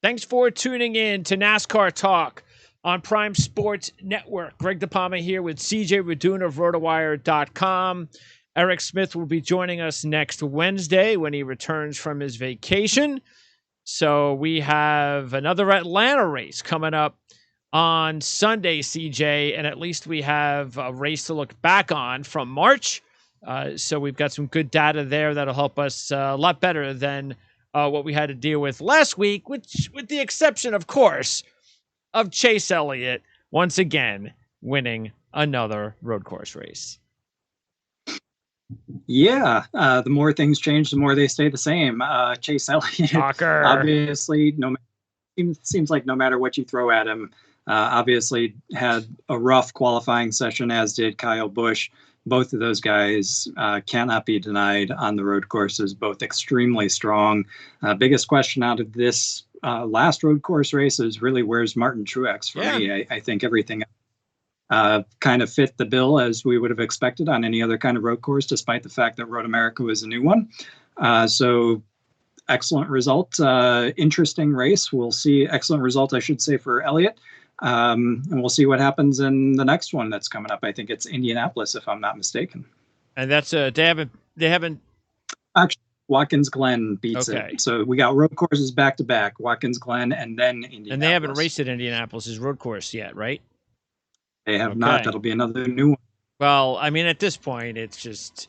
Thanks for tuning in to NASCAR Talk on Prime Sports Network. Greg DePalma here with CJ Radun of RotoWire.com. Eric Smith will be joining us next Wednesday when he returns from his vacation. So we have another Atlanta race coming up on Sunday, CJ, and at least we have a race to look back on from March. So we've got some good data there that'll help us a lot better than what we had to deal with last week, which, with the exception, of course, of Chase Elliott once again winning another road course race. Yeah, the more things change, the more they stay the same. Chase Elliott, obviously, seems like no matter what you throw at him, obviously had a rough qualifying session, as did Kyle Busch. Both of those guys cannot be denied on the road courses, both extremely strong. Biggest question out of this last road course race is really where's Martin Truex for me. I think everything kind of fit the bill as we would have expected on any other kind of road course, despite the fact that Road America was a new one. So excellent result. Interesting race. We'll see. Excellent result, I should say, for Elliott. And we'll see what happens in the next one that's coming up. I think it's Indianapolis, if I'm not mistaken. And that's they haven't actually, Watkins Glen beats it. So we got road courses back to back, Watkins Glen and then Indianapolis. And they haven't raced at Indianapolis' road course yet, right? They have not. That'll be another new one. Well, I mean, at this point, it's just,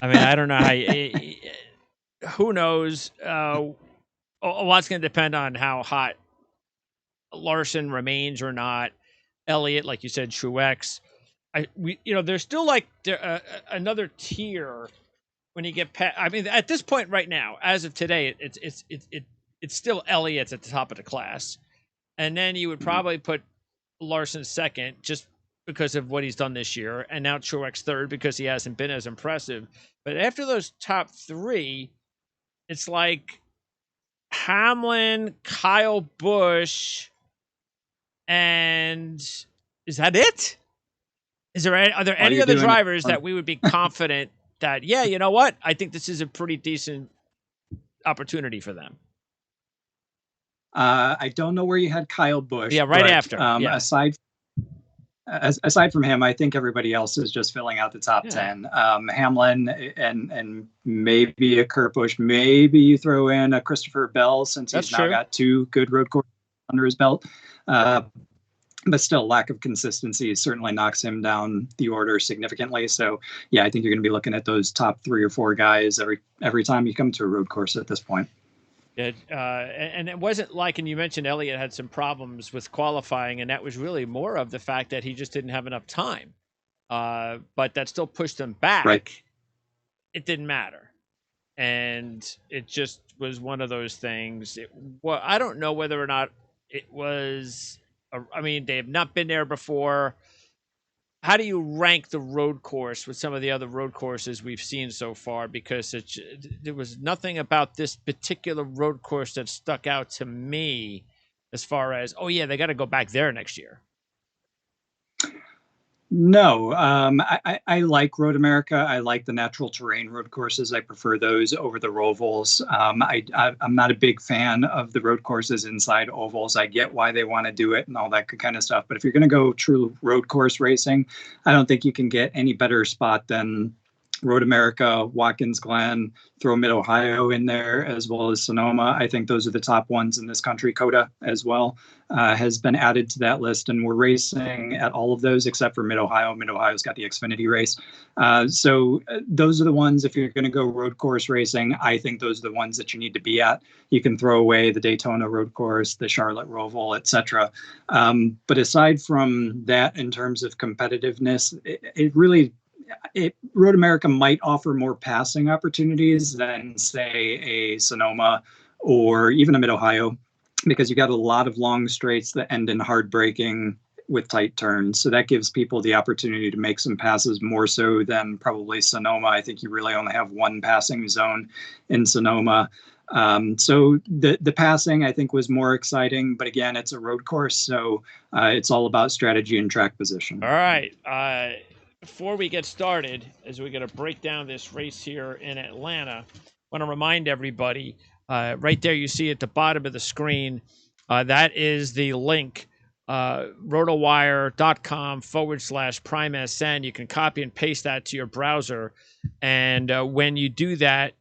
I mean, I don't know how, who knows? A lot's going to depend on how hot Larson remains or not. Elliott, like you said, Truex. There's still like another tier when you get past. I mean, at this point right now, as of today, it's still Elliott's at the top of the class, and then you would probably put Larson second just because of what he's done this year, and now Truex third because he hasn't been as impressive. But after those top three, it's like Hamlin, Kyle Busch. And is that it? Are there any other drivers that we would be confident that, yeah, you know what? I think this is a pretty decent opportunity for them. I don't know where you had Kyle Busch. Yeah, right after. Aside from him, I think everybody else is just filling out the top 10. Hamlin and maybe a Kurt Busch. Maybe you throw in a Christopher Bell since he's now got two good road courses under his belt. But still, lack of consistency certainly knocks him down the order significantly. So, yeah, I think you're going to be looking at those top 3 or 4 guys every time you come to a road course at this point. And it wasn't like, and you mentioned Elliott had some problems with qualifying, and that was really more of the fact that he just didn't have enough time. But that still pushed him back. Right. It didn't matter. And it just was one of those things. I don't know whether or not it was, they have not been there before. How do you rank the road course with some of the other road courses we've seen so far? Because there was nothing about this particular road course that stuck out to me as far as, they got to go back there next year. No, I like Road America. I like the natural terrain road courses. I prefer those over the rovals. I'm not a big fan of the road courses inside ovals. I get why they want to do it and all that kind of stuff. But if you're going to go true road course racing, I don't think you can get any better spot than Road America, Watkins Glen, throw Mid-Ohio in there, as well as Sonoma. I think those are the top ones in this country. COTA as well has been added to that list, and we're racing at all of those except for Mid-Ohio. Mid-Ohio's got the Xfinity race. So those are the ones, if you're going to go road course racing, I think those are the ones that you need to be at. You can throw away the Daytona road course, the Charlotte Roval, etc. But aside from that, in terms of competitiveness, Road America might offer more passing opportunities than, say, a Sonoma or even a Mid-Ohio, because you got a lot of long straights that end in hard braking with tight turns. So that gives people the opportunity to make some passes more so than probably Sonoma. I think you really only have one passing zone in Sonoma. So the passing, I think, was more exciting. But again, it's a road course, so it's all about strategy and track position. All right. Before we get started, as we're going to break down this race here in Atlanta, I want to remind everybody right there, you see at the bottom of the screen, that is the link, rotowire.com/PrimeSN. You can copy and paste that to your browser. And when you do that,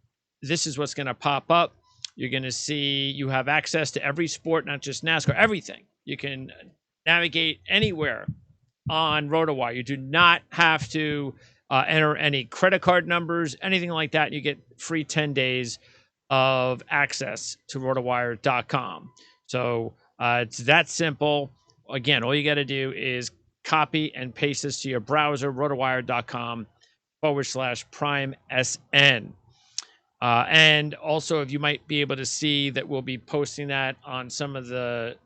this is what's going to pop up. You're going to see you have access to every sport, not just NASCAR, everything. You can navigate anywhere on RotoWire. You do not have to enter any credit card numbers, anything like that. You get free 10 days of access to rotowire.com. So it's that simple. Again, all you got to do is copy and paste this to your browser, rotowire.com/PrimeSN. And also, if you might be able to see that we'll be posting that on some of the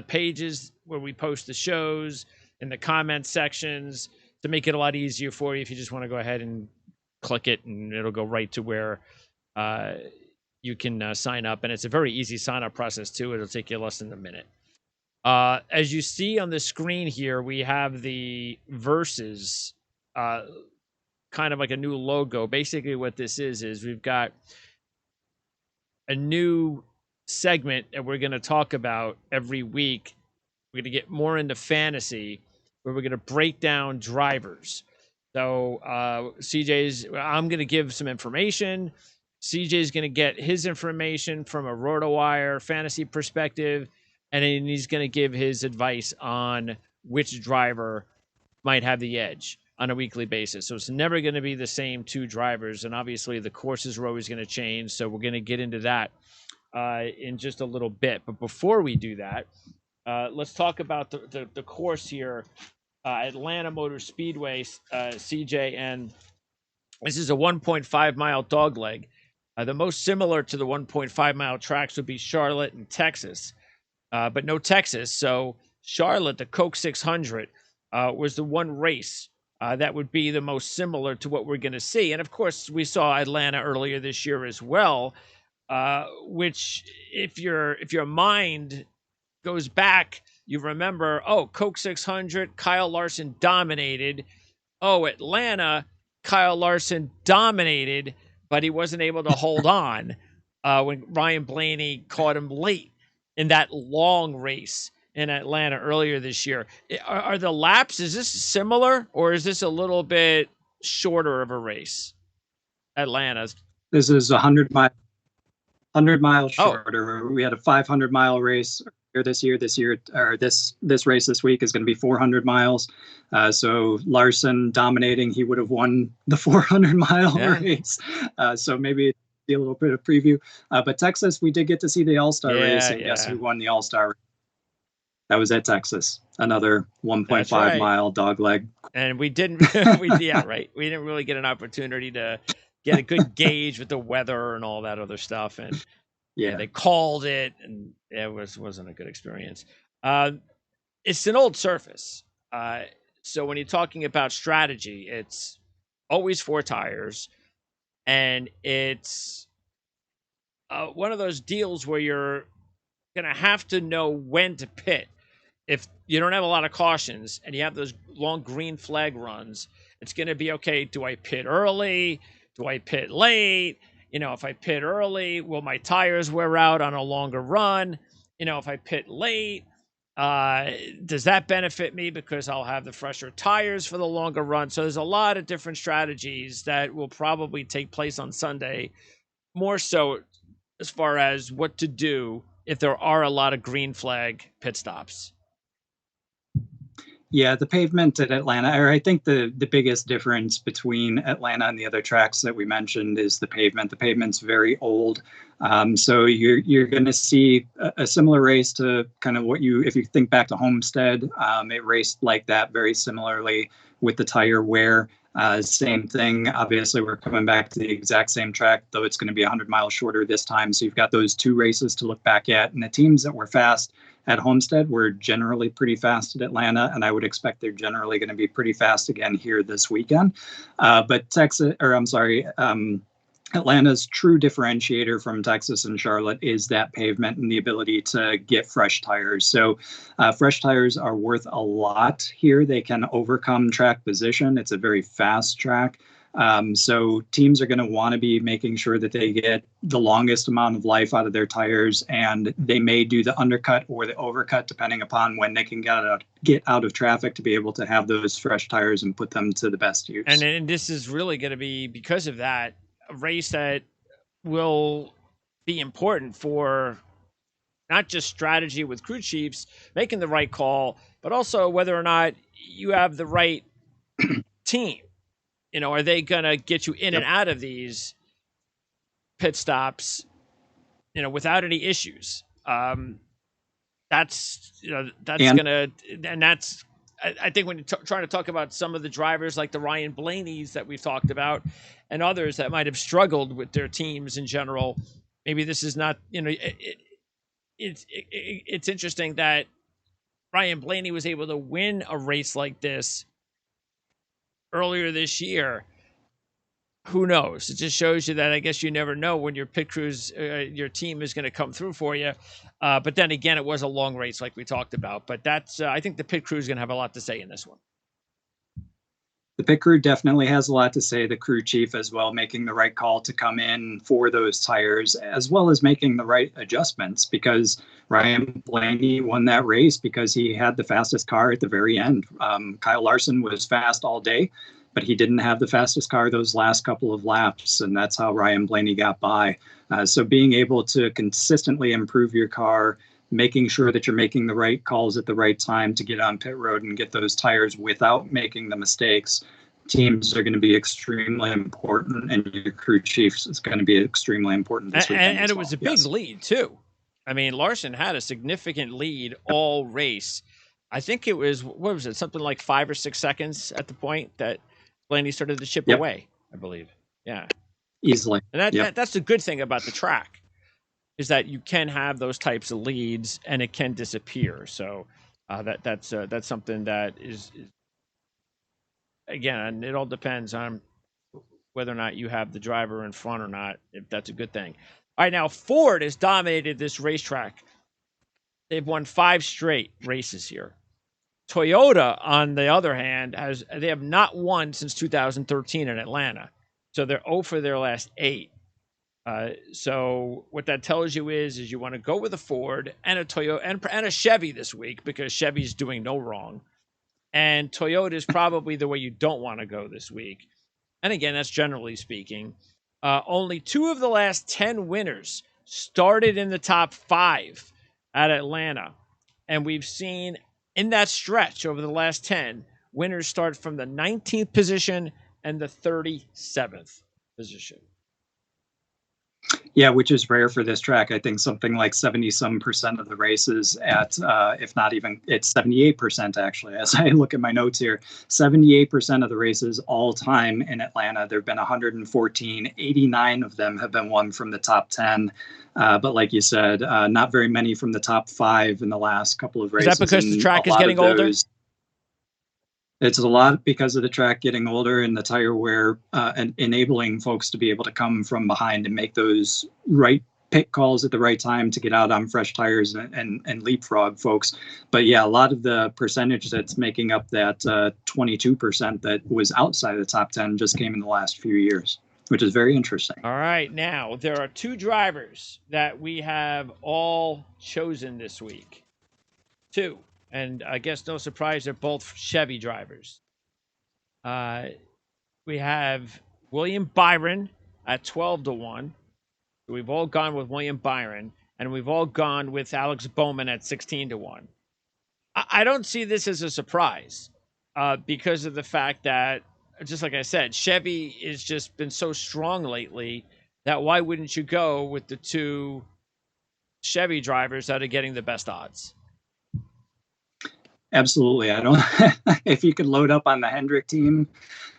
pages where we post the shows, in the comment sections, to make it a lot easier for you if you just want to go ahead and click it, and it'll go right to where you can sign up. And it's a very easy sign-up process too. It'll take you less than a minute. As you see on the screen here, we have the Versus, kind of like a new logo. Basically what this is we've got a new segment that we're going to talk about every week. We're going to get more into fantasy, where we're going to break down drivers. So I'm going to give some information. CJ's going to get his information from a RotoWire fantasy perspective, and then he's going to give his advice on which driver might have the edge on a weekly basis. So it's never going to be the same two drivers, and obviously the courses are always going to change, so we're going to get into that in just a little bit. But before we do that, let's talk about the course here, Atlanta Motor Speedway, CJ, and this is a 1.5 mile dog leg. The most similar to the 1.5 mile tracks would be Charlotte and Texas, but no Texas. So Charlotte, the Coke 600, was the one race that would be the most similar to what we're going to see. And of course, we saw Atlanta earlier this year as well, which if your mind goes back, you remember, Coke 600, Kyle Larson dominated. Atlanta, Kyle Larson dominated, but he wasn't able to hold on when Ryan Blaney caught him late in that long race in Atlanta earlier this year. Are the laps, is this similar, or is this a little bit shorter of a race? Atlanta's. This is 100 miles shorter. We had a 500 mile race this year, or this race this week is going to be 400 miles. So Larson dominating, he would have won the 400 mile race. So maybe be a little bit of preview. But Texas, we did get to see the All-Star race, and guess who won the All-Star race? That was at Texas, another 1.5 mile dog leg. And we didn't, we didn't really get an opportunity to get a good gauge with the weather and all that other stuff. And they called it, and it wasn't a good experience. It's an old surface. So when you're talking about strategy, it's always 4 tires, and it's one of those deals where you're going to have to know when to pit. If you don't have a lot of cautions and you have those long green flag runs, it's going to be, okay, do I pit early? Do I pit late? If I pit early, will my tires wear out on a longer run? If I pit late, does that benefit me because I'll have the fresher tires for the longer run? So there's a lot of different strategies that will probably take place on Sunday, more so as far as what to do if there are a lot of green flag pit stops. Yeah, the pavement at Atlanta, or I think the biggest difference between Atlanta and the other tracks that we mentioned is the pavement. The pavement's very old. So you're going to see a similar race to kind of if you think back to Homestead, it raced like that very similarly with the tire wear. Same thing. Obviously, we're coming back to the exact same track, though it's going to be 100 miles shorter this time. So you've got those 2 races to look back at. And the teams that were fast at Homestead were generally pretty fast at Atlanta, and I would expect they're generally going to be pretty fast again here this weekend. But Atlanta's true differentiator from Texas and Charlotte is that pavement and the ability to get fresh tires. So fresh tires are worth a lot here. They can overcome track position. It's a very fast track. So teams are going to want to be making sure that they get the longest amount of life out of their tires, and they may do the undercut or the overcut depending upon when they can get out of traffic to be able to have those fresh tires and put them to the best use. And this is really going to be, because of that, a race that will be important for not just strategy with crew chiefs making the right call, but also whether or not you have the right team. You know, are they going to get you in and out of these pit stops, you know, without any issues? That's going to, and that's, I think when you're trying to talk about some of the drivers like the Ryan Blaney's that we've talked about and others that might have struggled with their teams in general, maybe this is not, you know, it's interesting that Ryan Blaney was able to win a race like this earlier this year. Who knows? It just shows you that I guess you never know when your pit crews, your team is going to come through for you. But then again, it was a long race like we talked about. But that's I think the pit crew is going to have a lot to say in this one. The pit crew definitely has a lot to say. The crew chief as well, making the right call to come in for those tires, as well as making the right adjustments, because Ryan Blaney won that race because he had the fastest car at the very end. Kyle Larson was fast all day, but he didn't have the fastest car those last couple of laps, and that's how Ryan Blaney got by. So being able to consistently improve your car, making sure that you're making the right calls at the right time to get on pit road and get those tires without making the mistakes. Teams are going to be extremely important, and your crew chiefs is going to be extremely important this weekend. And it was a big lead too. I mean, Larson had a significant lead all race. I think it was, what was it, something like 5 or 6 seconds at the point that Blaney started to chip away, I believe. Yeah. Easily. And that's the good thing about the track, is that you can have those types of leads and it can disappear. So that's something that is, again, it all depends on whether or not you have the driver in front or not, if that's a good thing. All right, now Ford has dominated this racetrack. They've won 5 straight races here. Toyota, on the other hand, they have not won since 2013 in Atlanta. So they're 0 for their last 8. So what that tells you is you want to go with a Ford and a Toyota and a Chevy this week, because Chevy's doing no wrong. And Toyota is probably the way you don't want to go this week. And again, that's generally speaking. Only 2 of the last 10 winners started in the top 5 at Atlanta. And we've seen in that stretch over the last 10, winners start from the 19th position and the 37th position. Yeah, which is rare for this track. I think something like 70% of the races at, if not even, it's 78% actually, as I look at my notes here, 78% of the races all time in Atlanta. There have been 114, 89 of them have been won from the top 10. But like you said, not very many from the top 5 in the last couple of races. Is that because the track is getting older? It's a lot because of the track getting older and the tire wear, and enabling folks to be able to come from behind and make those right pit calls at the right time to get out on fresh tires and leapfrog folks. But yeah, a lot of the percentage that's making up that 22% that was outside of the top 10 just came in the last few years, which is very interesting. All right. Now, there are 2 drivers that we have all chosen this week. 2. And I guess no surprise, they're both Chevy drivers. We have William Byron at 12-1. We've all gone with William Byron, and we've all gone with Alex Bowman at 16-1. I don't see this as a surprise because of the fact that, just like I said, Chevy has just been so strong lately that why wouldn't you go with the 2 Chevy drivers that are getting the best odds? Absolutely. I don't. If you could load up on the Hendrick team,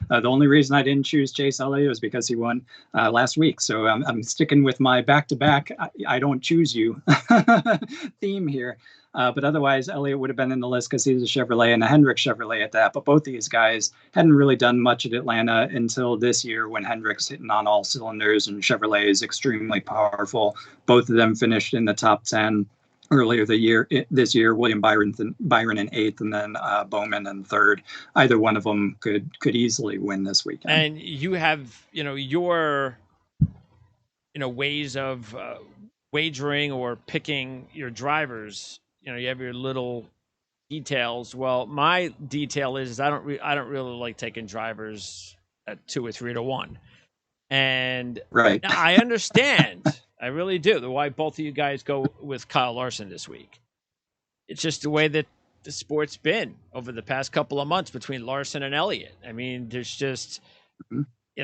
the only reason I didn't choose Chase Elliott was because he won last week. So I'm sticking with my back-to-back. I don't choose you theme here. But otherwise, Elliott would have been in the list because he's a Chevrolet and a Hendrick Chevrolet at that. But both these guys hadn't really done much at Atlanta until this year, when Hendrick's hitting on all cylinders and Chevrolet is extremely powerful. Both of them finished in the top 10. earlier this year. William Byron in eighth, and then Bowman in third. Either one of them could easily win this weekend. And you have, your, ways of wagering or picking your drivers. You have your little details. Well, my detail is I don't really like taking drivers at 2 or 3 to 1. And right. I understand. I really do. Why both of you guys go with Kyle Larson this week. It's just the way that the sport's been over the past couple of months between Larson and Elliott. I mean, there's just,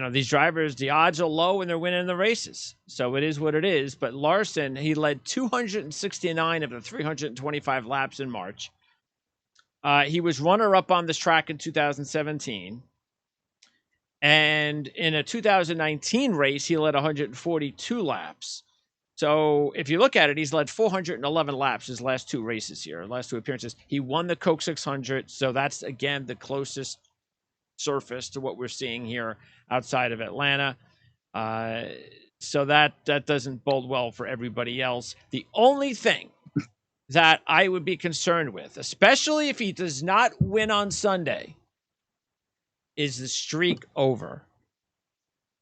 these drivers, the odds are low and they're winning the races. So it is what it is. But Larson, he led 269 of the 325 laps in March. He was runner-up on this track in 2017. And in a 2019 race, he led 142 laps. So if you look at it, he's led 411 laps his last 2 races here, last 2 appearances. He won the Coke 600. So that's, again, the closest surface to what we're seeing here outside of Atlanta. So that doesn't bode well for everybody else. The only thing that I would be concerned with, especially if he does not win on Sunday, is the streak over.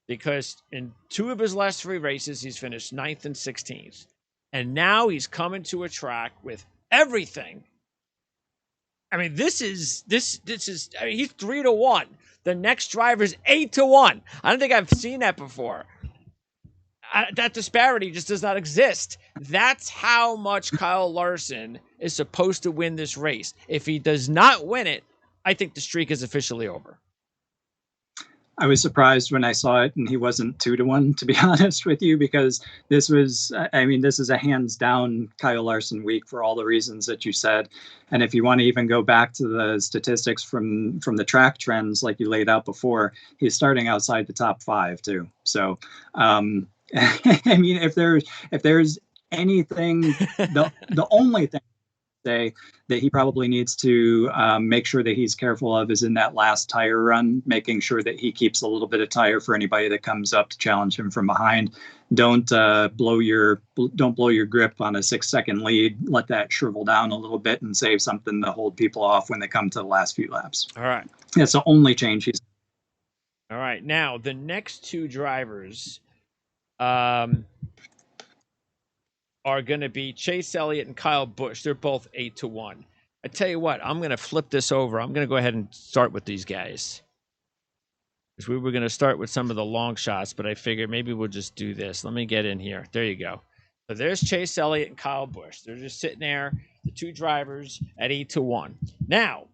Because in 2 of his last 3 races, he's finished 9th and 16th. And now he's coming to a track with everything. I mean, this is I mean, he's 3 to 1. The next driver's 8 to 1. I don't think I've seen that before. That disparity just does not exist. That's how much Kyle Larson is supposed to win this race. If he does not win it, I think the streak is officially over. I was surprised when I saw it and he wasn't 2 to 1, to be honest with you, because this is a hands down Kyle Larson week for all the reasons that you said. And if you want to even go back to the statistics from the track trends, like you laid out before, he's starting outside the top 5 too. So, I mean, if there's anything, the only thing say that he probably needs to make sure that he's careful of is in that last tire run, making sure that he keeps a little bit of tire for anybody that comes up to challenge him from behind. Don't blow your grip on a 6-second lead. Let that shrivel down a little bit and save something to hold people off when they come to the last few laps. All right. That's the only change he's. All right. Now the next 2 drivers are going to be Chase Elliott and Kyle Busch. They're both 8 to 1. I tell you what, I'm going to flip this over. I'm going to go ahead and start with these guys. Because we were going to start with some of the long shots, but I figured maybe we'll just do this. Let me get in here. There you go. So there's Chase Elliott and Kyle Busch. They're just sitting there, the 2 drivers at 8 to 1. Now,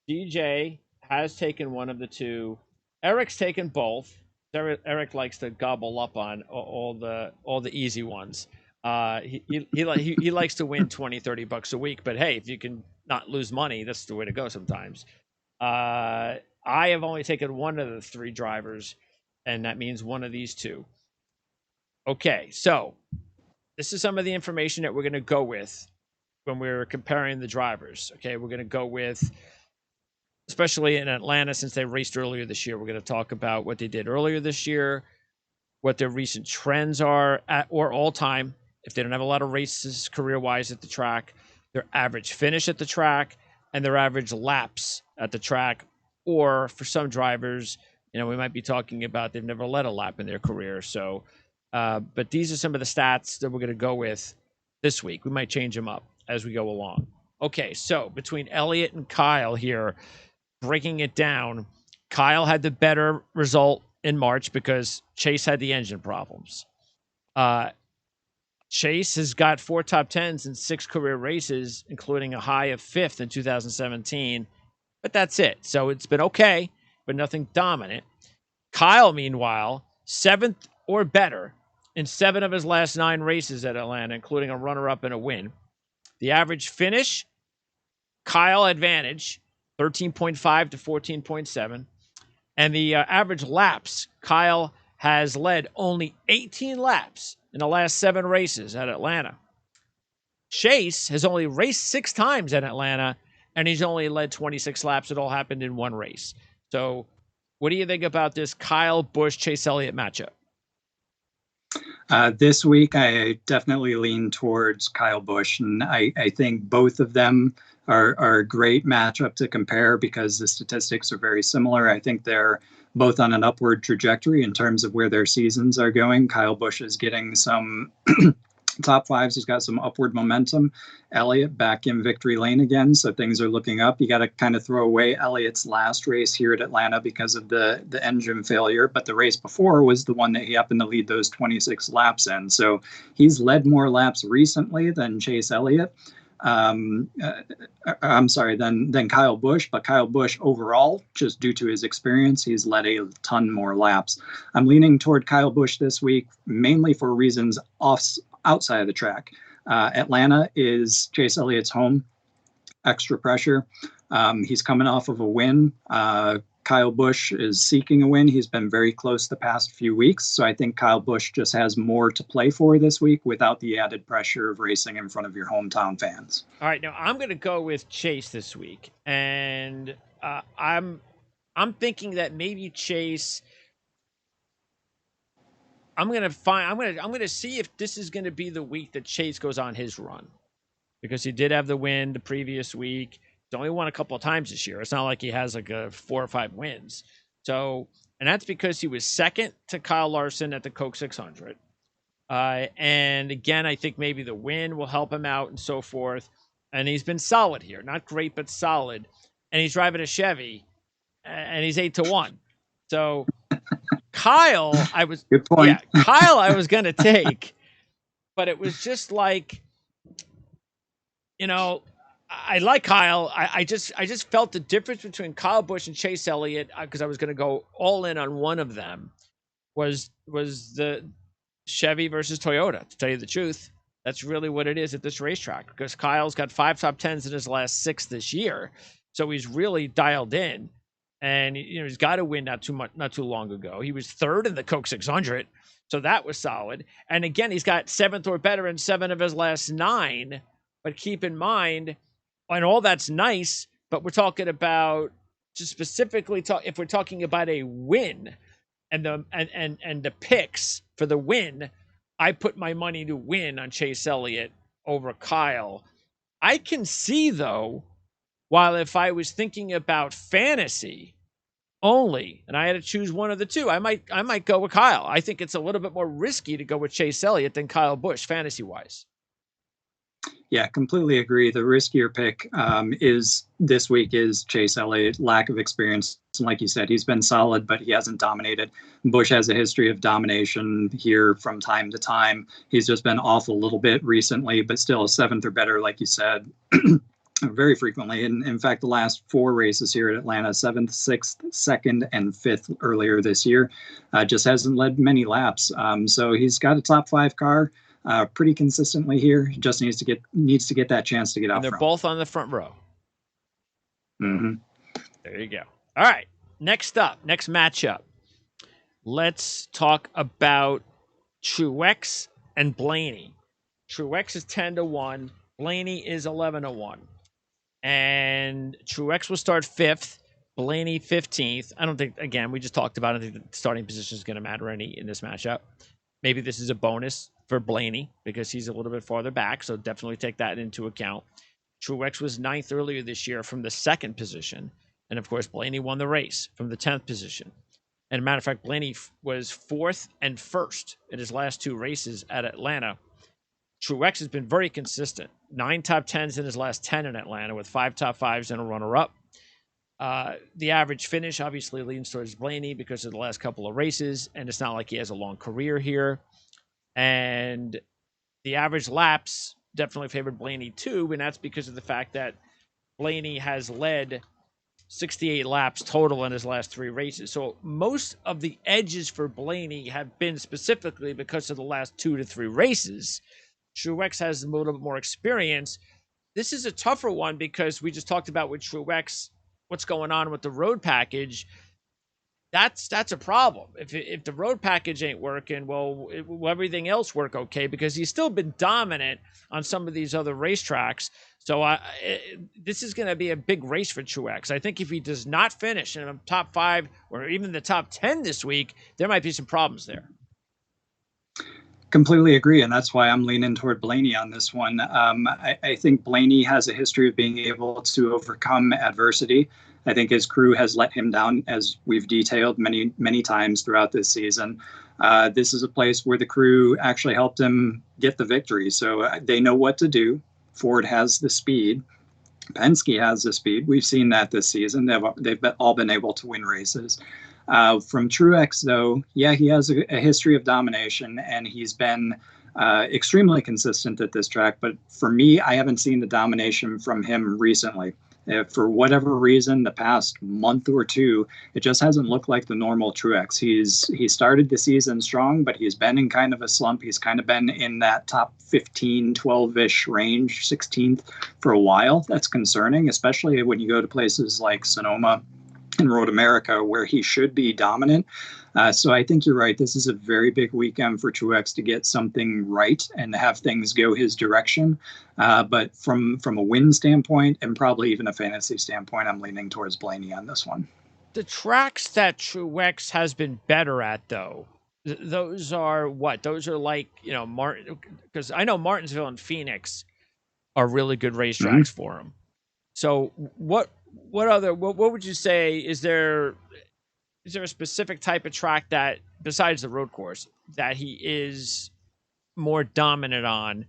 DJ has taken one of the 2. Eric's taken both. Eric likes to gobble up on all the easy ones. He likes to win $20-$30 a week, but hey, if you can not lose money, that's the way to go sometimes. I have only taken one of the 3 drivers, and that means one of these 2. Okay, so this is some of the information that we're going to go with when we're comparing the drivers. Okay, we're going to go with, especially in Atlanta, since they raced earlier this year, we're going to talk about what they did earlier this year, what their recent trends are or all time. If they don't have a lot of races career-wise at the track, their average finish at the track, and their average laps at the track. Or for some drivers, we might be talking about they've never led a lap in their career. So, but these are some of the stats that we're going to go with this week. We might change them up as we go along. Okay, so between Elliott and Kyle here, breaking it down, Kyle had the better result in March because Chase had the engine problems. Chase has got 4 top 10s in 6 career races, including a high of 5th in 2017. But that's it. So it's been okay, but nothing dominant. Kyle, meanwhile, 7th or better in 7 of his last 9 races at Atlanta, including a runner-up and a win. The average finish, Kyle advantage, 13.5 to 14.7. And the average laps, Kyle has led only 18 laps in the last 7 races at Atlanta. Chase has only raced 6 times at Atlanta, and he's only led 26 laps. It all happened in 1 race. So what do you think about this Kyle Busch, Chase Elliott matchup? This week, I definitely lean towards Kyle Busch, and I think both of them are a great matchup to compare because the statistics are very similar. I think they're both on an upward trajectory in terms of where their seasons are going. Kyle Busch is getting some top fives. He's got some upward momentum. Elliott back in victory lane again, so things are looking up. You got to kind of throw away Elliott's last race here at Atlanta because of the engine failure, but the race before was the one that he happened to lead those 26 laps in. So he's led more laps recently than Chase Elliott. I'm sorry, than Kyle Busch, but Kyle Busch overall, just due to his experience, he's led a ton more laps. I'm leaning toward Kyle Busch this week, mainly for reasons outside of the track. Atlanta is Chase Elliott's home. Extra pressure. He's coming off of a win. Kyle Busch is seeking a win. He's been very close the past few weeks. So I think Kyle Busch just has more to play for this week without the added pressure of racing in front of your hometown fans. All right, now I'm going to go with Chase this week, and I'm thinking that maybe Chase. I'm going to see if this is going to be the week that Chase goes on his run, because he did have the win the previous week. He's only won a couple of times this year. It's not like he has like 4 or 5 wins. So, and that's because he was second to Kyle Larson at the Coke 600. And again, I think maybe the win will help him out and so forth. And he's been solid here. Not great, but solid. And he's driving a Chevy, and he's 8-1. So Kyle, Good point. Yeah, Kyle, I was going to take, but it was just like, I like Kyle. I just felt the difference between Kyle Busch and Chase Elliott, because I was going to go all in on one of them, was the Chevy versus Toyota. To tell you the truth, that's really what it is at this racetrack, because Kyle's got 5 top 10s in his last 6 this year, so he's really dialed in, and he's got a win not too long ago. He was 3rd in the Coke 600, so that was solid. And again, he's got 7th or better in 7 of his last 9. But keep in mind, and all that's nice, but we're talking about just specifically if we're talking about a win and the picks for the win, I put my money to win on Chase Elliott over Kyle. I can see, though, while if I was thinking about fantasy only and I had to choose one of the two, I might go with Kyle. I think it's a little bit more risky to go with Chase Elliott than Kyle Busch fantasy-wise. Yeah, completely agree. The riskier pick is this week is Chase Elliott. Lack of experience. And like you said, he's been solid, but he hasn't dominated. Busch has a history of domination here from time to time. He's just been off a little bit recently, but still 7th or better, like you said, very frequently. And in fact, the last 4 races here at Atlanta, 7th, 6th, 2nd, and 5th earlier this year, just hasn't led many laps. So he's got a top 5 car. Pretty consistently here. He just needs to get that chance to get out. And they're both on the front row. Mm-hmm. There you go. All right. Next matchup. Let's talk about Truex and Blaney. Truex is 10-1. Blaney is 11-1. And Truex will start 5th. Blaney 15th. I don't think, again, we just talked about it. I think the starting position is going to matter any in this matchup. Maybe this is a bonus for Blaney because he's a little bit farther back, so definitely take that into account. Truex was 9th earlier this year from the 2nd position, and of course Blaney won the race from the 10th position. And a matter of fact, Blaney was 4th and 1st in his last 2 races at Atlanta. Truex has been very consistent. 9 top 10s in his last 10 in Atlanta with 5 top 5s and a runner-up. The average finish obviously leans towards Blaney because of the last couple of races, and it's not like he has a long career here. And the average laps definitely favored Blaney too, and that's because of the fact that Blaney has led 68 laps total in his last 3 races. So most of the edges for Blaney have been specifically because of the last 2 to 3 races. Truex has a little bit more experience. This is a tougher one because we just talked about with Truex what's going on with the road package. That's a problem. If the road package ain't working, will everything else work okay? Because he's still been dominant on some of these other racetracks. So this is going to be a big race for Truex. I think if he does not finish in the top 5 or even the top 10 this week, there might be some problems there. Completely agree, and that's why I'm leaning toward Blaney on this one. I think Blaney has a history of being able to overcome adversity. I think his crew has let him down, as we've detailed many times throughout this season. This is a place where the crew actually helped him get the victory, so they know what to do. Ford has the speed. Penske has the speed. We've seen that this season. They've all been able to win races. From Truex, though, yeah, he has a history of domination, and he's been extremely consistent at this track. But for me, I haven't seen the domination from him recently. For whatever reason, the past month or two, it just hasn't looked like the normal Truex. He started the season strong, but he's been in kind of a slump. He's kind of been in that top 15, 12-ish range, 16th for a while. That's concerning, especially when you go to places like Sonoma and Road America, where he should be dominant. So I think you're right. This is a very big weekend for Truex to get something right and have things go his direction. But from a win standpoint and probably even a fantasy standpoint, I'm leaning towards Blaney on this one. The tracks that Truex has been better at, though, those are what? Those are like, Martin, because I know Martinsville and Phoenix are really good racetracks for him. So what would you say? Is there a specific type of track that, besides the road course, that he is more dominant on?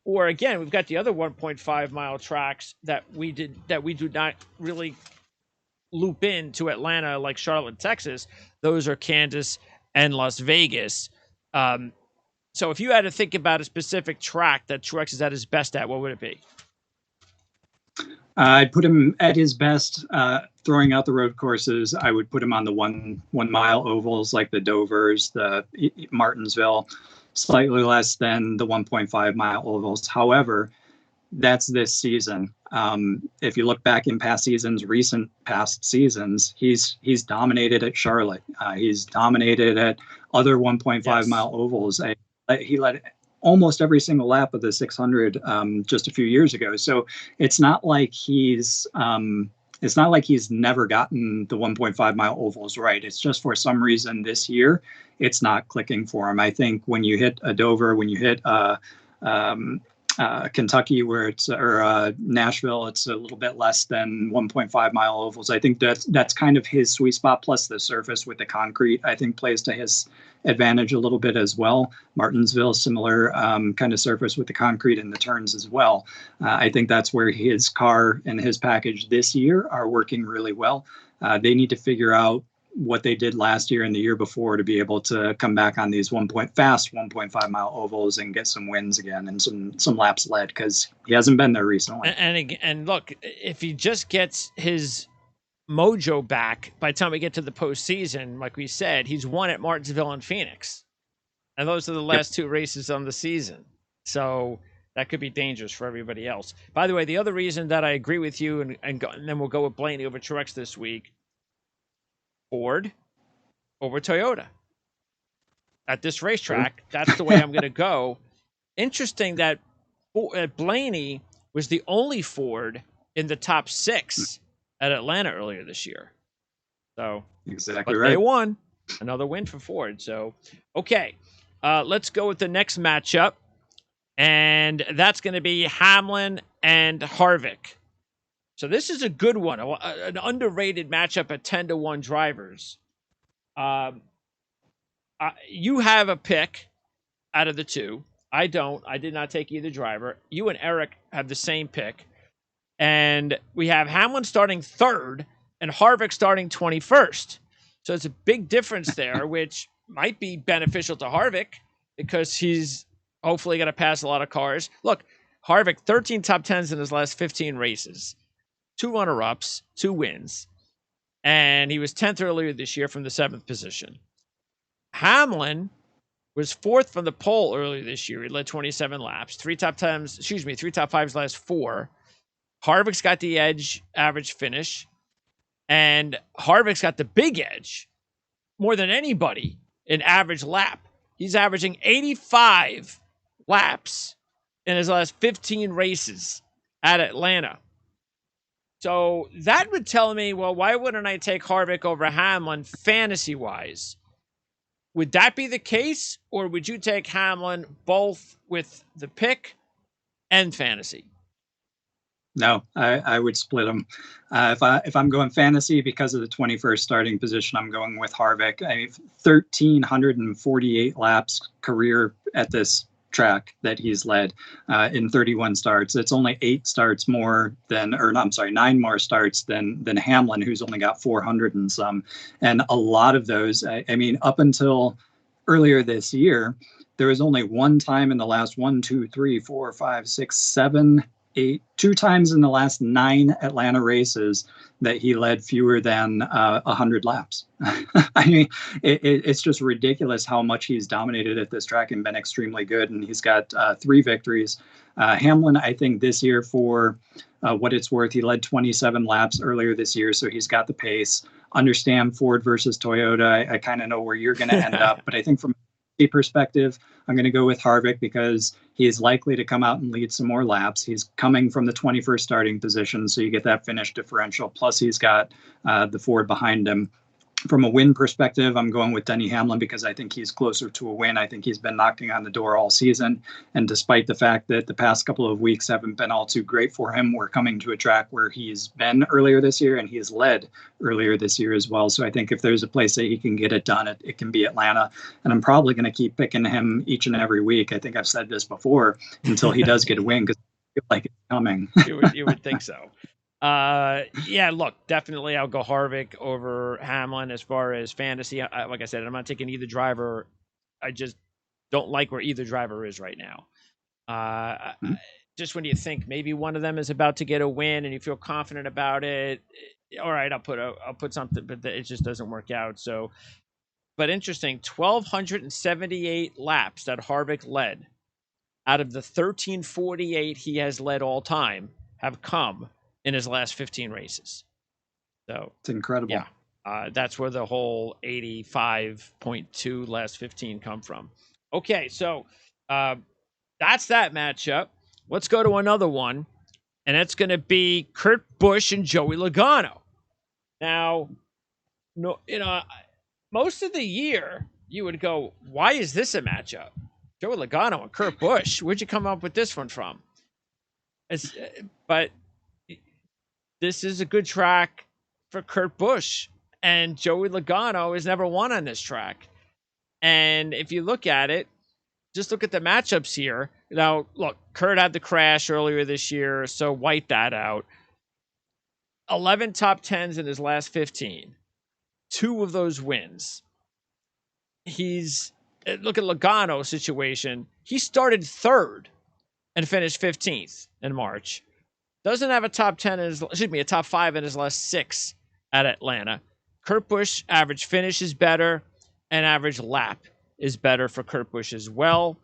Or again, we've got the other 1.5 mile tracks that we do not really loop into Atlanta, like Charlotte, Texas. Those are Kansas and Las Vegas. So if you had to think about a specific track that Truex is at his best at, what would it be? I'd put him at his best throwing out the road courses. I would put him on the one mile ovals like the Dovers, the Martinsville, slightly less than the 1.5 mile ovals. However, that's this season. If you look back in recent past seasons, he's dominated at Charlotte. He's dominated at other 1.5 mile ovals. He led almost every single lap of the 600 just a few years ago. So it's not like he's never gotten the 1.5 mile ovals right. It's just for some reason this year it's not clicking for him. I think when you hit a Dover, when you hit Kentucky, or Nashville, it's a little bit less than 1.5 mile ovals. I think that's kind of his sweet spot. Plus the surface with the concrete, I think, plays to his advantage a little bit as well. Martinsville, similar kind of surface with the concrete and the turns as well. I think that's where his car and his package this year are working really well. They need to figure out what they did last year and the year before to be able to come back on these 1.5 mile ovals and get some wins again and some laps led, because he hasn't been there recently. And look, if he just gets his mojo back by the time we get to the postseason, like we said, he's won at Martinsville and Phoenix, and those are the last two races on the season. So that could be dangerous for everybody else. By the way, the other reason that I agree with you, and then we'll go with Blaney over Truex this week, Ford over Toyota at this racetrack. That's the way I'm going to go. Interesting that Blaney was the only Ford in the top 6 at Atlanta earlier this year. So exactly right. They won. Another win for Ford. So, okay, let's go with the next matchup, and that's going to be Hamlin and Harvick. So this is a good one, an underrated matchup at 10-1 drivers. You have a pick out of the two. I don't. I did not take either driver. You and Eric have the same pick. And we have Hamlin starting 3rd and Harvick starting 21st. So it's a big difference there, which might be beneficial to Harvick because he's hopefully going to pass a lot of cars. Look, Harvick, 13 top 10s in his last 15 races. 2 runner-ups, 2 wins, and he was 10th earlier this year from the 7th position. Hamlin was 4th from the pole earlier this year. He led 27 laps, 3 top 5s last 4. Harvick's got the edge average finish, and Harvick's got the big edge more than anybody in average lap. He's averaging 85 laps in his last 15 races at Atlanta. So that would tell me, well, why wouldn't I take Harvick over Hamlin fantasy-wise? would that be the case, or would you take Hamlin both with the pick and fantasy? No, I would split them. If I'm going fantasy because of the 21st starting position, I'm going with Harvick. I have 1,348 laps career at this track that he's led in 31 starts. It's only 9 more starts than Hamlin, who's only got 400 and some. And a lot of those, I mean, up until earlier this year, there was only one time in the last 2 times in the last 9 Atlanta races that he led fewer than 100 laps. I mean, it's just ridiculous how much he's dominated at this track and been extremely good. And he's got 3 victories. Hamlin, I think this year, for what it's worth, he led 27 laps earlier this year, so he's got the pace. Understand Ford versus Toyota. I kind of know where you're going to end up, but I think from a perspective, I'm going to go with Harvick because he is likely to come out and lead some more laps. He's coming from the 21st starting position, so you get that finish differential. Plus, he's got the Ford behind him. From a win perspective, I'm going with Denny Hamlin because I think he's closer to a win. I think he's been knocking on the door all season. And despite the fact that the past couple of weeks haven't been all too great for him, we're coming to a track where he's been earlier this year and he has led earlier this year as well. So I think if there's a place that he can get it done, it can be Atlanta. And I'm probably going to keep picking him each and every week. I think I've said this before until he does get a win because I feel like it's coming. You would think so. Yeah, look, definitely I'll go Harvick over Hamlin as far as fantasy. Like I said, I'm not taking either driver. I just don't like where either driver is right now. Just when you think maybe one of them is about to get a win and you feel confident about it, all right, I'll put something, but it just doesn't work out. So, but interesting, 1,278 laps that Harvick led out of the 1,348 he has led all time have come in his last 15 races. So it's incredible. Yeah. That's where the whole 85.2 last 15 come from. Okay. So that's that matchup. Let's go to another one. And it's going to be Kurt Busch and Joey Logano. Now, most of the year you would go, why is this a matchup? Joey Logano and Kurt Busch. Where'd you come up with this one from? But this is a good track for Kurt Busch, and Joey Logano has never won on this track. And if you look at it, just look at the matchups here. Now, look, Kurt had the crash earlier this year, so wipe that out. 11 top 10s in his last 15. 2 of those wins. Look at Logano's situation. He started 3rd and finished 15th in March. Doesn't have a top 10 a top 5 in his last 6 at Atlanta. Kurt Busch average finish is better, and average lap is better for Kurt Busch as well.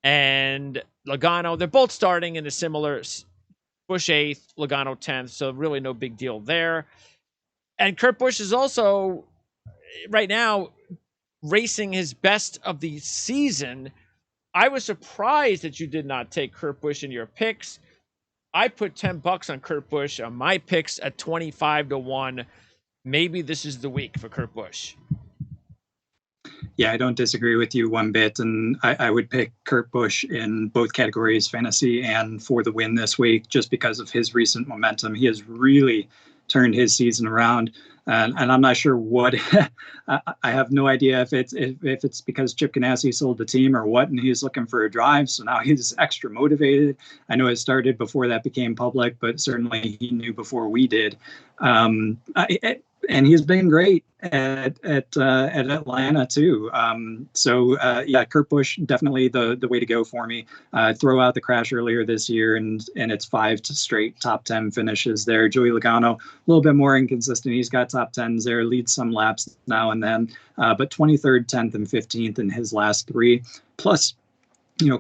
And Logano, they're both starting in a similar, Busch 8th, Logano 10th, so really no big deal there. And Kurt Busch is also right now racing his best of the season. I was surprised that you did not take Kurt Busch in your picks. I put $10 on Kurt Busch on my picks at 25-1. Maybe this is the week for Kurt Busch. Yeah, I don't disagree with you one bit. And I would pick Kurt Busch in both categories, fantasy and for the win this week, just because of his recent momentum. He has really turned his season around. And I'm not sure what I have no idea if it's because Chip Ganassi sold the team or what, and he's looking for a drive. So now he's extra motivated. I know it started before that became public, but certainly he knew before we did. And he's been great at Atlanta too. Yeah, Kurt Busch definitely the way to go for me. Throw out the crash earlier this year, and it's 5 straight top 10 finishes there. Joey Logano, a little bit more inconsistent. He's got top 10s there, leads some laps now and then, but 23rd, 10th, and 15th in his last 3. Plus,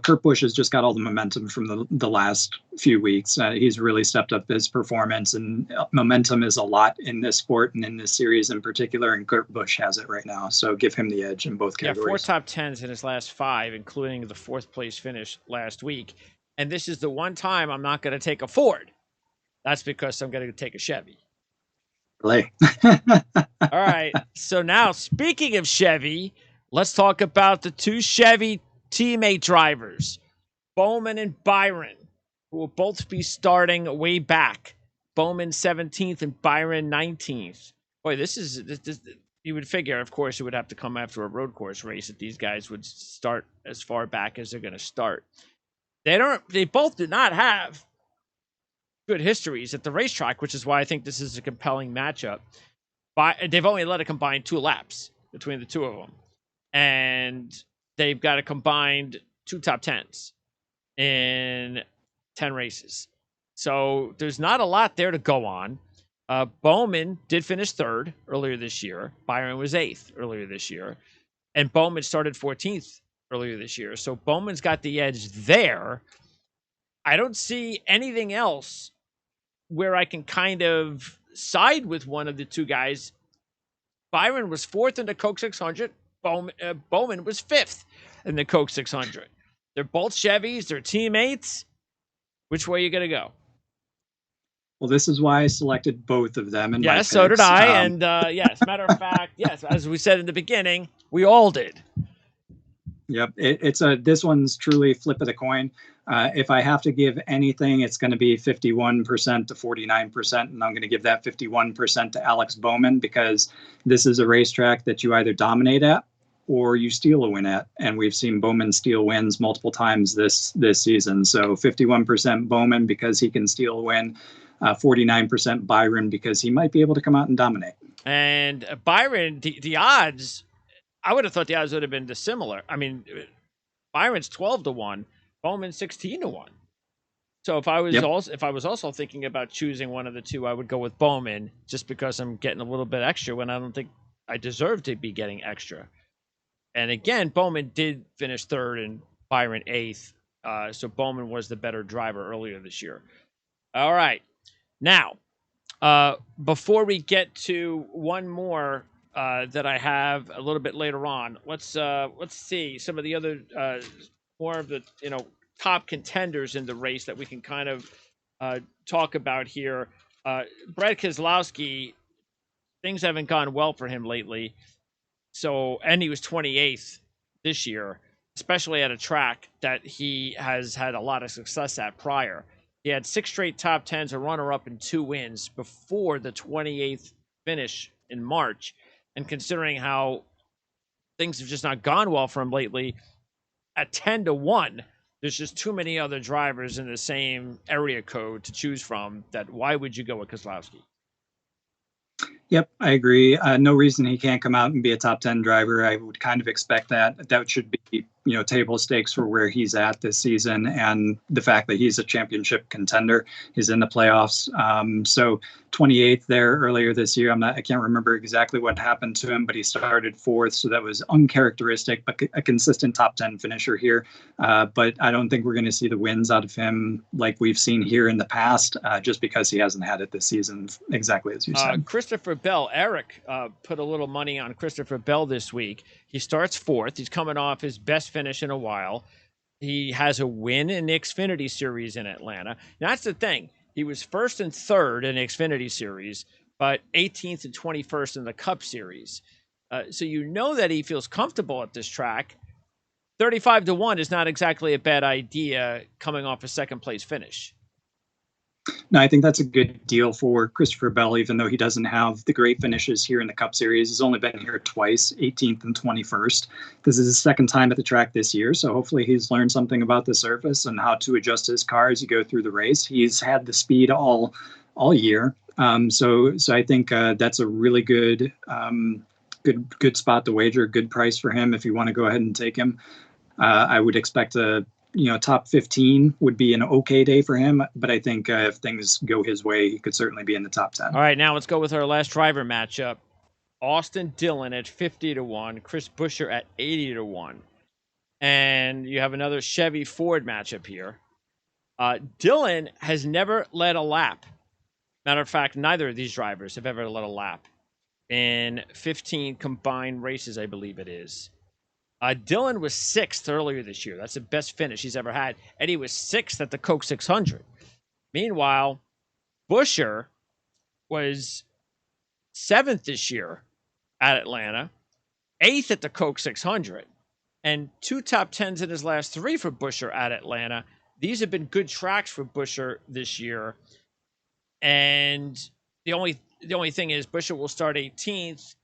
Kurt Busch has just got all the momentum from the last few weeks. He's really stepped up his performance, and momentum is a lot in this sport and in this series in particular, and Kurt Busch has it right now. So give him the edge in both categories. 4 top 10s in his last 5, including the 4th place finish last week. And this is the one time I'm not going to take a Ford. That's because I'm going to take a Chevy. Play. All right. So now, speaking of Chevy, Let's talk about the two Chevy teammate drivers, Bowman and Byron, who will both be starting way back. Bowman 17th and Byron 19th. Boy, this you would figure, of course, it would have to come after a road course race that these guys would start as far back as they're going to start. They both do not have good histories at the racetrack, which is why I think this is a compelling matchup. They've only let it combine 2 laps between the two of them. And they've got a combined 2 top 10s in 10 races. So there's not a lot there to go on. Bowman did finish 3rd earlier this year. Byron was 8th earlier this year. And Bowman started 14th earlier this year. So Bowman's got the edge there. I don't see anything else where I can kind of side with one of the two guys. Byron was 4th in the Coke 600. Bowman was 5th in the Coke 600. They're both Chevys. They're teammates. Which way are you going to go? Well, this is why I selected both of them. Yes, so did I. And yes, matter of fact, yes, as we said in the beginning, we all did. Yep, this one's truly flip of the coin. If I have to give anything, it's going to be 51% to 49%, and I'm going to give that 51% to Alex Bowman because this is a racetrack that you either dominate at or you steal a win at, and we've seen Bowman steal wins multiple times this season. So 51% Bowman because he can steal a win, 49% Byron because he might be able to come out and dominate. And Byron, the odds, I would have thought the odds would have been dissimilar. I mean, Byron's 12-1, Bowman 16-1. So if I was also thinking about choosing one of the two, I would go with Bowman just because I'm getting a little bit extra when I don't think I deserve to be getting extra. And again, Bowman did finish 3rd and Byron 8th. So Bowman was the better driver earlier this year. All right. Now, before we get to one more that I have a little bit later on, let's see some of the other more of the top contenders in the race that we can kind of talk about here. Brad Keselowski, things haven't gone well for him lately. And he was 28th this year, especially at a track that he has had a lot of success at prior. He had 6 straight top 10s, a runner-up, and 2 wins before the 28th finish in March. And considering how things have just not gone well for him lately, at 10-1, there's just too many other drivers in the same area code to choose from. That why would you go with Keselowski? Yep, I agree. No reason he can't come out and be a top 10 driver. I would kind of expect that. That should be, table stakes for where he's at this season and the fact that he's a championship contender. He's in the playoffs. So 28th there earlier this year. I can't remember exactly what happened to him, but he started 4th. So that was uncharacteristic, but a consistent top 10 finisher here. But I don't think we're going to see the wins out of him like we've seen here in the past, just because he hasn't had it this season, exactly as you said. Christopher Bell, Eric put a little money on Christopher Bell this week. He starts 4th. He's coming off his best finish in a while. He has a win in the Xfinity Series in Atlanta. Now, that's the thing. He was 1st and 3rd in the Xfinity Series, but 18th and 21st in the Cup Series. So that he feels comfortable at this track. 35-1 is not exactly a bad idea coming off a second-place finish. No, I think that's a good deal for Christopher Bell, even though he doesn't have the great finishes here in the Cup Series. He's only been here twice, 18th and 21st. This is his second time at the track this year, so hopefully he's learned something about the surface and how to adjust his car as you go through the race. He's had the speed all year, so I think that's a really good spot to wager, good price for him if you want to go ahead and take him. I would expect top 15 would be an okay day for him, but I think if things go his way, he could certainly be in the top 10. All right, now let's go with our last driver matchup. Austin Dillon at 50-1, Chris Buescher at 80-1. And you have another Chevy Ford matchup here. Dillon has never led a lap. Matter of fact, neither of these drivers have ever led a lap in 15 combined races, I believe it is. Dillon was 6th earlier this year. That's the best finish he's ever had. And he was 6th at the Coke 600. Meanwhile, Buescher was 7th this year at Atlanta. 8th at the Coke 600, and 2 top 10s in his last 3 for Buescher at Atlanta. These have been good tracks for Buescher this year. And the only thing is Buescher will start 18th,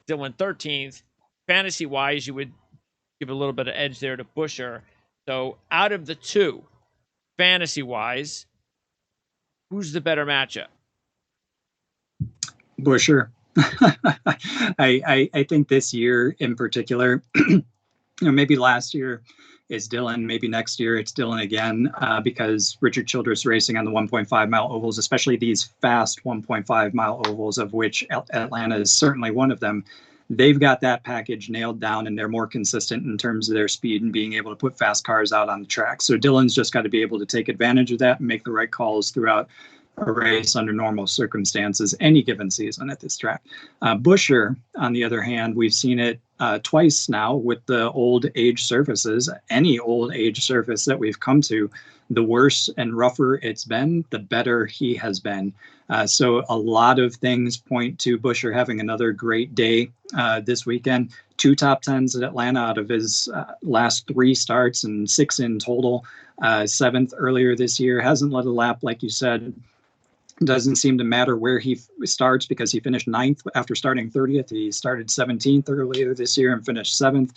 Dillon 13th. Fantasy wise, you would give a little bit of edge there to Buescher. So out of the two, fantasy wise, who's the better matchup? Buescher. I think this year in particular, maybe last year is Dillon, maybe next year it's Dillon again, because Richard Childress racing on the 1.5 mile ovals, especially these fast 1.5 mile ovals, of which Atlanta is certainly one of them. They've got that package nailed down, and they're more consistent in terms of their speed and being able to put fast cars out on the track. So Dillon's just got to be able to take advantage of that and make the right calls throughout a race under normal circumstances any given season at this track. Buescher, on the other hand, we've seen it twice now with the old age surfaces. Any old age surface that we've come to, the worse and rougher it's been, the better he has been. So a lot of things point to Buescher having another great day this weekend. 2 top 10s at Atlanta out of his last 3 starts, and 6 in total. 7th earlier this year. Hasn't led a lap, like you said. Doesn't seem to matter where he starts, because he finished 9th after starting 30th. He started 17th earlier this year and finished 7th.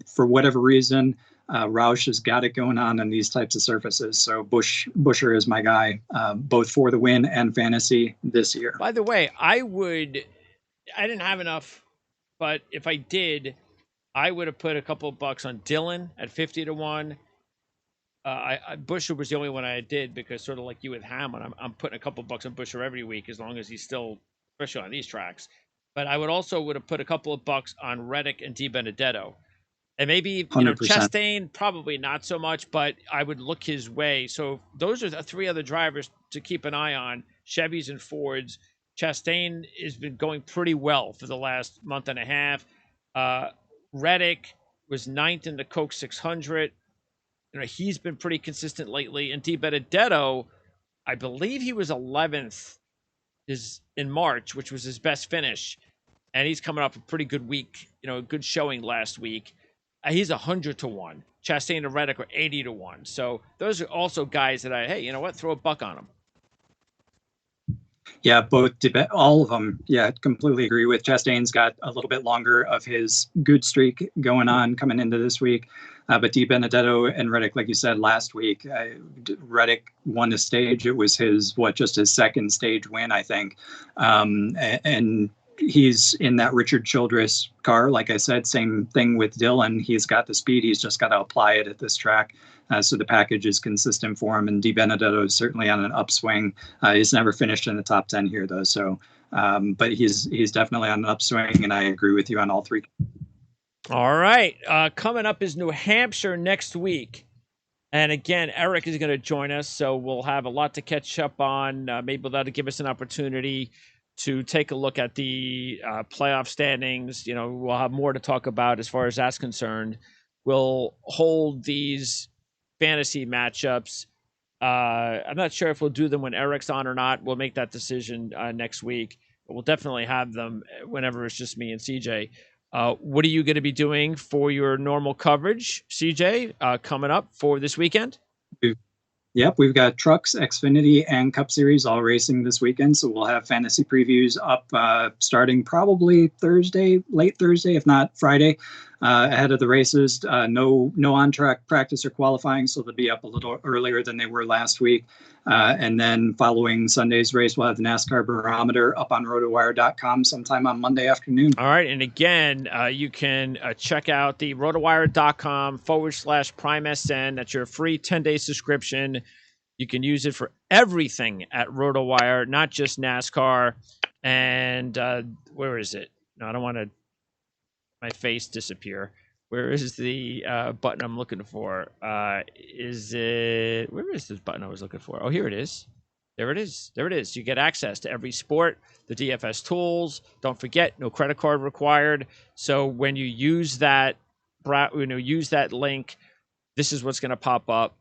For whatever reason, Roush has got it going on these types of surfaces. So Buescher is my guy, both for the win and fantasy this year. By the way, I didn't have enough, but if I did, I would have put a couple of bucks on Dillon at 50-1. Buescher was the only one I did, because sort of like you with Hamlin, I'm putting a couple bucks on Buescher every week as long as he's still, especially on these tracks. But I would have put a couple of bucks on Reddick and DiBenedetto, and maybe 100%. Chastain probably not so much, but I would look his way. So those are the 3 other drivers to keep an eye on: Chevys and Fords. Chastain has been going pretty well for the last month and a half. Reddick was 9th in the Coke 600. He's been pretty consistent lately. And DiBenedetto, I believe he was 11th in March, which was his best finish. And he's coming off a pretty good week, a good showing last week. He's 100-1. Chastain and Reddick are 80-1. So those are also guys that throw a buck on them. Yeah, all of them. Yeah, completely agree with. Chastain's got a little bit longer of his good streak going on coming into this week. But DiBenedetto and Reddick, like you said last week, Reddick won the stage. It was just his second stage win, I think. And he's in that Richard Childress car. Like I said, same thing with Dillon. He's got the speed. He's just got to apply it at this track. So the package is consistent for him. And DiBenedetto is certainly on an upswing. He's never finished in the top 10 here, though. So, but he's definitely on an upswing. And I agree with you on all 3. All right. Coming up is New Hampshire next week. And again, Eric is going to join us. So we'll have a lot to catch up on. Maybe that'll give us an opportunity to take a look at the playoff standings. We'll have more to talk about as far as that's concerned. We'll hold these fantasy matchups. I'm not sure if we'll do them when Eric's on or not. We'll make that decision next week. But we'll definitely have them whenever it's just me and CJ. What are you going to be doing for your normal coverage, CJ, coming up for this weekend? Yep, we've got Trucks, Xfinity, and Cup Series all racing this weekend. So we'll have fantasy previews up starting probably Thursday, late Thursday, if not Friday, ahead of the races. No on-track practice or qualifying, so they'll be up a little earlier than they were last week. And then following Sunday's race, we'll have the NASCAR Barometer up on rotowire.com sometime on Monday afternoon. All right. And again, you can check out the rotowire.com/PrimeSN. That's your free 10-day subscription. You can use it for everything at RotoWire, not just NASCAR. And where is it? No, I don't want my face disappear. Where is the button I'm looking for? Where is this button I was looking for? Oh, here it is. There it is. There it is. You get access to every sport, the DFS tools. Don't forget, no credit card required. So when you use that, use that link, this is what's going to pop up.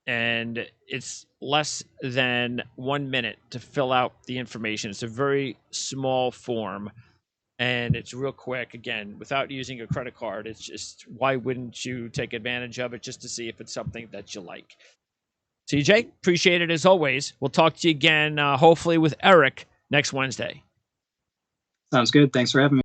And it's less than 1 minute to fill out the information. It's a very small form. and it's real quick. Again, without using a credit card, it's just, why wouldn't you take advantage of it just to see if it's something that you like? CJ, appreciate it as always. We'll talk to you again, hopefully with Eric next Wednesday. Sounds good. Thanks for having me.